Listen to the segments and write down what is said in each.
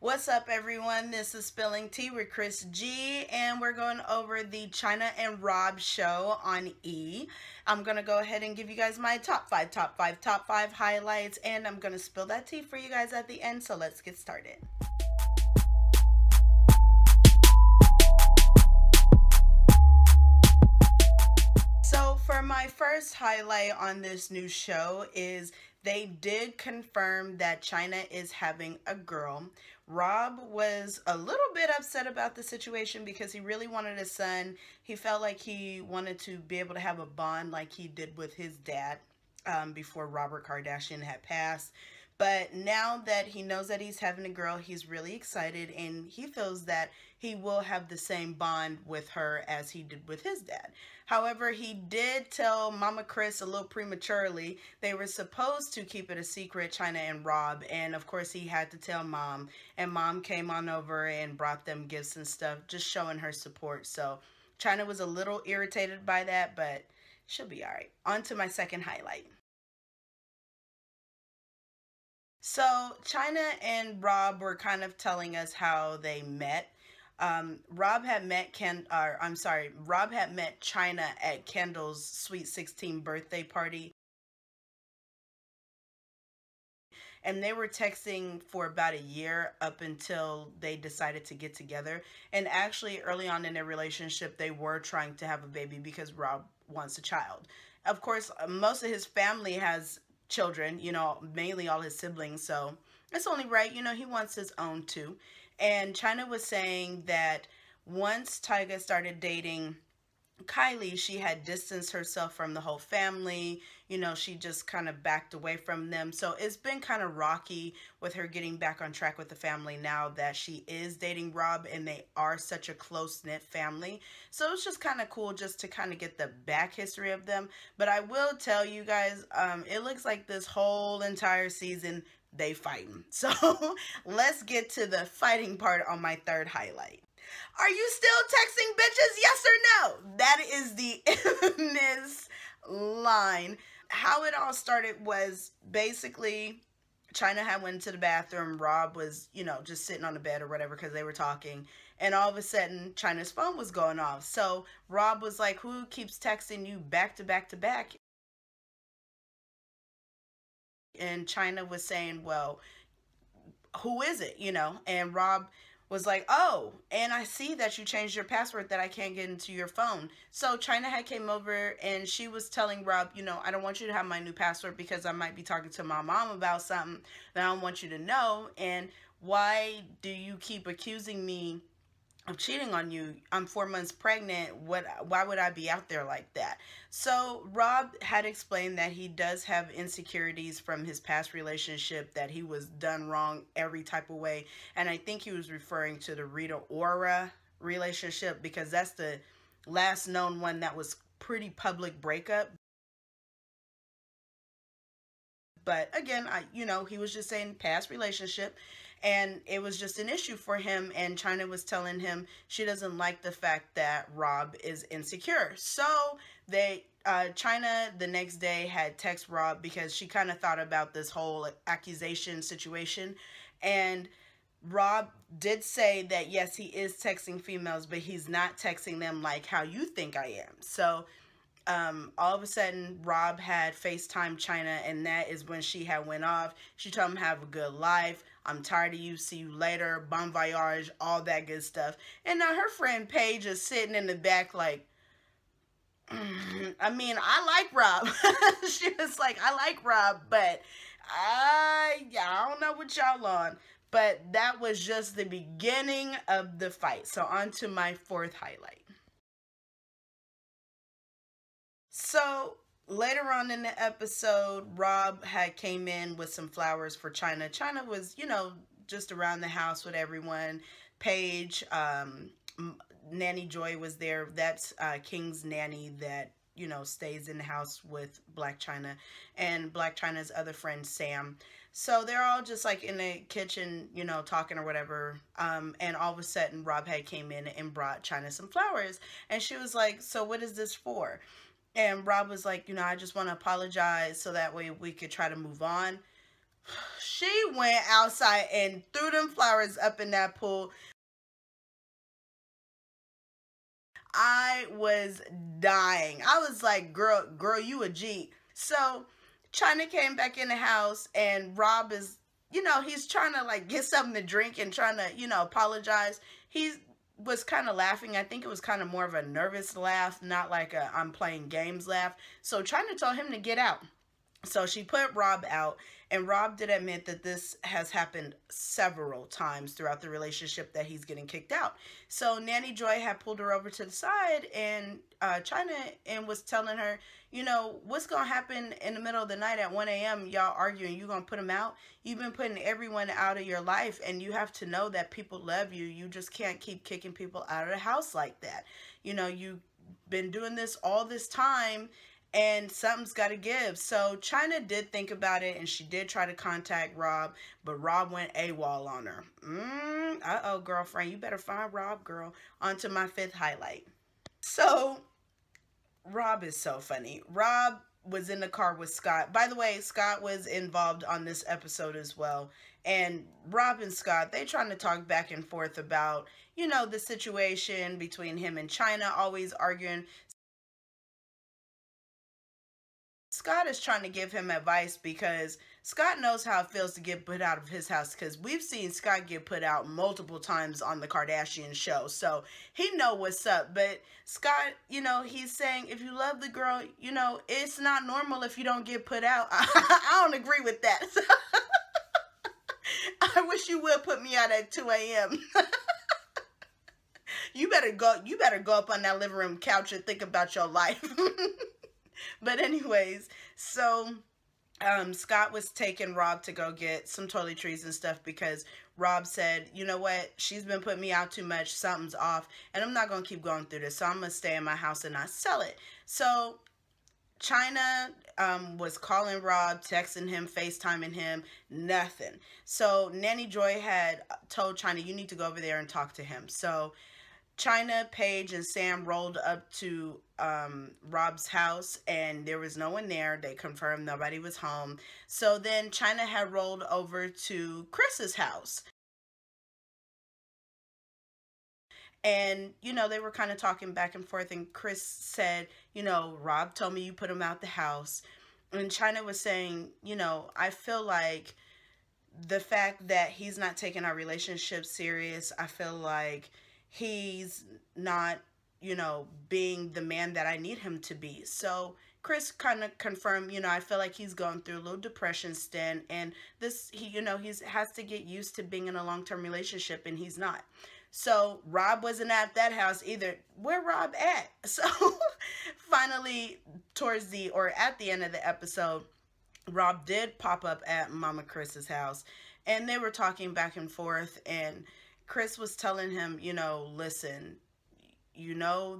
What's up, everyone? This is Spilling Tea with Chris G, and we're going over the Chyna and Rob show on E. I'm going to go ahead and give you guys my top five highlights, and I'm going to spill that tea for you guys at the end, so let's get started. So for my first highlight on this new show is they did confirm that Chyna is having a girl. Rob was a little bit upset about the situation because he really wanted a son. He felt like he wanted to be able to have a bond like he did with his dad before Robert Kardashian had passed. But now that he knows that he's having a girl, he's really excited, and he feels that he will have the same bond with her as he did with his dad. However, he did tell Mama Chris a little prematurely. They were supposed to keep it a secret, Chyna and Rob, and of course he had to tell Mom, and Mom came on over and brought them gifts and stuff, just showing her support. So Chyna was a little irritated by that, but she'll be all right. On to my second highlight. So Chyna and Rob were kind of telling us how they met. Rob had met Rob had met Chyna at Kendall's Sweet 16 birthday party. And they were texting for about a year up until they decided to get together. And actually, early on in their relationship, they were trying to have a baby because Rob wants a child. Of course, most of his family has children, you know, mainly all his siblings, so it's only right, you know, he wants his own too. And Chyna was saying that once Tyga started dating Kylie, she had distanced herself from the whole family. You know, she just kind of backed away from them. So it's been kind of rocky with her getting back on track with the family now that she is dating Rob, and they are such a close-knit family. So it's just kind of cool just to kind of get the back history of them. But I will tell you guys, it looks like this whole entire season they fighting. So let's get to the fighting part on my third highlight. Are you still texting bitches? Yes or no? That is the infamous line. How it all started was basically Chyna had went to the bathroom. Rob was, you know, just sitting on the bed or whatever because they were talking. And all of a sudden, Chyna's phone was going off. So Rob was like, who keeps texting you back to back to back? And Chyna was saying, well, who is it? You know, and Rob was like, oh, and I see that you changed your password that I can't get into your phone. So Chyna had came over and she was telling Rob, you know, I don't want you to have my new password because I might be talking to my mom about something that I don't want you to know. And why do you keep accusing me of cheating on you? I'm 4 months pregnant. Why would I be out there like that? So Rob had explained that he does have insecurities from his past relationship, that he was done wrong every type of way. And I think he was referring to the Rita Ora relationship because that's the last known one that was pretty public breakup. But again, you know, he was just saying past relationship, and it was just an issue for him. And Chyna was telling him she doesn't like the fact that Rob is insecure. So Chyna the next day had text Rob because she kind of thought about this whole accusation situation, and Rob did say that yes, he is texting females, but he's not texting them like how you think I am. So all of a sudden Rob had FaceTime Chyna, and that is when she had went off. She told him, have a good life, I'm tired of you, see you later, bon voyage, all that good stuff. And now her friend Paige is sitting in the back like, I mean, I like Rob. She was like, I like Rob, but I don't know what y'all on. But that was just the beginning of the fight. So on to my fourth highlight. So later on in the episode, Rob had came in with some flowers for Chyna. Chyna was, you know, just around the house with everyone. Paige, Nanny Joy was there. That's King's nanny that, you know, stays in the house with Black Chyna, and Black Chyna's other friend Sam. So they're all just like in the kitchen, you know, talking or whatever. And all of a sudden Rob had came in and brought Chyna some flowers, and she was like, so what is this for? And Rob was like, you know, I just want to apologize so that way we could try to move on. She went outside and threw them flowers up in that pool. I was dying. I was like, girl, you a G. So Chyna came back in the house and Rob is, he's trying to like get something to drink and trying to, apologize. He was kind of laughing. I think it was kind of more of a nervous laugh, not like a I'm playing games laugh. So Chyna told him to get out. So she put Rob out, and Rob did admit that this has happened several times throughout the relationship that he's getting kicked out. So Nanny Joy had pulled her over to the side and Chyna and was telling her, what's going to happen in the middle of the night at 1 a.m. Y'all arguing, you going to put him out? You've been putting everyone out of your life, and you have to know that people love you. You just can't keep kicking people out of the house like that. You've been doing this all this time, and something's got to give. So Chyna did think about it, and she did try to contact Rob, but Rob went AWOL on her. Uh-oh, girlfriend, you better find Rob, girl. On to my fifth highlight. So Rob is so funny. Rob was in the car with Scott. By the way, Scott was involved on this episode as well. And Rob and Scott, they trying to talk back and forth about, the situation between him and Chyna, always arguing. Scott is trying to give him advice because Scott knows how it feels to get put out of his house, because we've seen Scott get put out multiple times on the Kardashian show. So he know what's up. But Scott, he's saying if you love the girl, it's not normal if you don't get put out. I don't agree with that. I wish you would put me out at 2 a.m. You better go up on that living room couch and think about your life. But anyways, so Scott was taking Rob to go get some toiletries and stuff because Rob said, you know what, she's been putting me out too much, something's off, and I'm not going to keep going through this, so I'm going to stay in my house and not sell it. So Chyna was calling Rob, texting him, FaceTiming him, nothing. So Nanny Joy had told Chyna, you need to go over there and talk to him. So Chyna, Paige, and Sam rolled up to Rob's house, and there was no one there. They confirmed nobody was home. So then Chyna had rolled over to Chris's house. And, they were kind of talking back and forth, and Chris said, Rob told me you put him out the house. And Chyna was saying, I feel like the fact that he's not taking our relationship serious, I feel like he's not, being the man that I need him to be. So Chris kind of confirmed, I feel like he's going through a little depression stint, and this, he has to get used to being in a long-term relationship, and he's not. So Rob wasn't at that house either. Where Rob at? So finally, at the end of the episode, Rob did pop up at Mama Chris's house, and they were talking back and forth, and Chris was telling him, listen,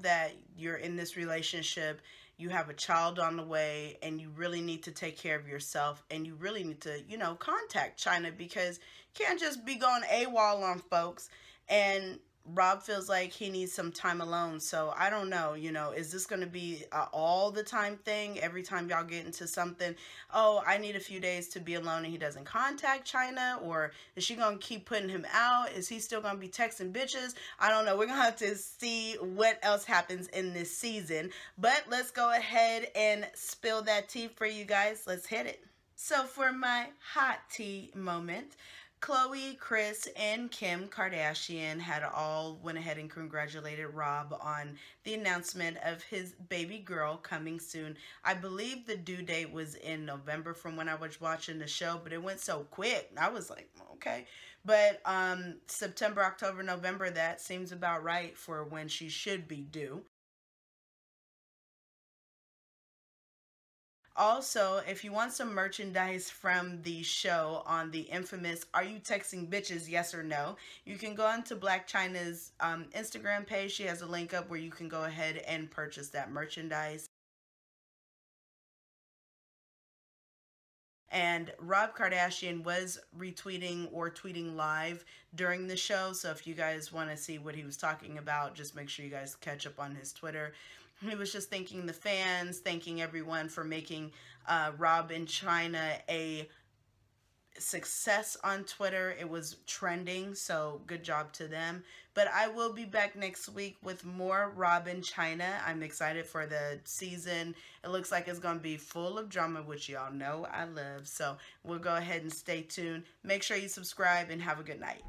that you're in this relationship, you have a child on the way, and you really need to take care of yourself, and you really need to, contact Chyna, because you can't just be going AWOL on folks. And Rob feels like he needs some time alone. So I don't know, is this going to be all the time thing? Every time y'all get into something, oh, I need a few days to be alone, and he doesn't contact Chyna? Or is she going to keep putting him out? Is he still going to be texting bitches? I don't know. We're going to have to see what else happens in this season. But let's go ahead and spill that tea for you guys. Let's hit it. So for my hot tea moment, Khloe, Kris, and Kim Kardashian had all went ahead and congratulated Rob on the announcement of his baby girl coming soon. I believe the due date was in November from when I was watching the show, but it went so quick. I was like, okay. But September, October, November, that seems about right for when she should be due. Also, if you want some merchandise from the show on the infamous Are You Texting Bitches, Yes or No, you can go onto Blac Chyna's Instagram page. She has a link up where you can go ahead and purchase that merchandise. And Rob Kardashian was retweeting or tweeting live during the show. So if you guys want to see what he was talking about, just make sure you guys catch up on his Twitter. He was just thanking the fans, thanking everyone for making Rob and Chyna success on Twitter. It was trending, so good job to them. But I will be back next week with more Rob and Chyna. I'm excited for the season. It looks like it's going to be full of drama, which y'all know I love. So we'll go ahead and stay tuned. Make sure you subscribe and have a good night.